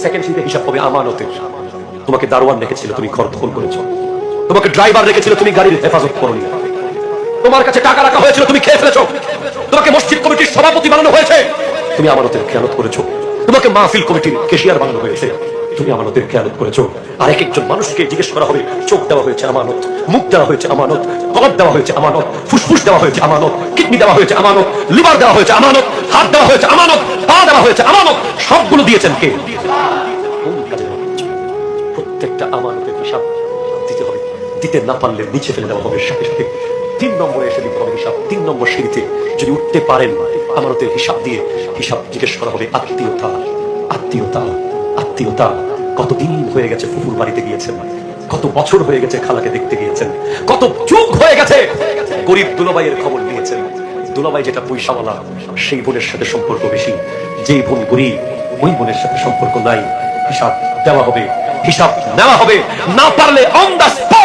Second সিটে হিসাব হবে আমানতের। তোমাকে দারোয়ান রেখেছিল, তুমি ঘর দখল করেছো। তোমাকে ড্রাইভার রেখেছিল, তুমি গাড়ির হেফাজত করোনি। তোমার কাছে টাকা রাখা হয়েছিল, তুমি খেয়ে ফেলেছো। তোমাকে মসজিদ কমিটির সভাপতি বানানো হয়েছে, তুমি আমানতের খেয়ানত করেছো। তোমাকে মাহফিল কমিটির কেশিয়ার বানানো হয়েছে, তুমি আমানতের খেয়ানত করেছো। আর এক একজন মানুষকে জিজ্ঞেস করা হবে, চোখ দেওয়া হয়েছে আমানত, মুখ দেওয়া হয়েছে আমানত, কলব দেওয়া হয়েছে আমানত, ফুসফুস দেওয়া হয়েছে আমানত, কিডনি দেওয়া হয়েছে আমানত, লিভার দেওয়া হয়েছে আমানত, হাত দেওয়া হয়েছে আমানত, পা দেওয়া হয়েছে আমানত। সবগুলো দিয়েছেন কে? কোন কাজে দেওয়া হয়েছে? প্রত্যেকটা আমানতের হিসাব দিতে হবে। দিতে না পারলে নিচে ফেলে দেওয়া হবে সাথে সাথে। 3 নম্বরে এসে দিতে হবে হিসাব। 3 নম্বর সিঁড়িতে যদি উঠতে পারেন, আমানতের হিসাব দিয়ে হিসাব জিজ্ঞেস করা হবে আত্মীয়তা। আত্মীয়তা, আত্মীয়তা। কতদিন হয়ে গেছে ফুফুর বাড়িতে গিয়েছেন, কত বছর হয়ে গেছে খালাকে দেখতে গিয়েছেন, কত যুগ হয়ে গেছে গরিব দুলাভাইয়ের খবর নিয়েছেন। দুলাভাই যেটা পয়সাওয়ালা, সেই বোনের সাথে সম্পর্ক বেশি। যেই বোন গরিব, ওই বোনের সাথে সম্পর্ক নাই। হিসাব দেওয়া হবে, হিসাব নেওয়া হবে। না পারলে অন দ্য স্পট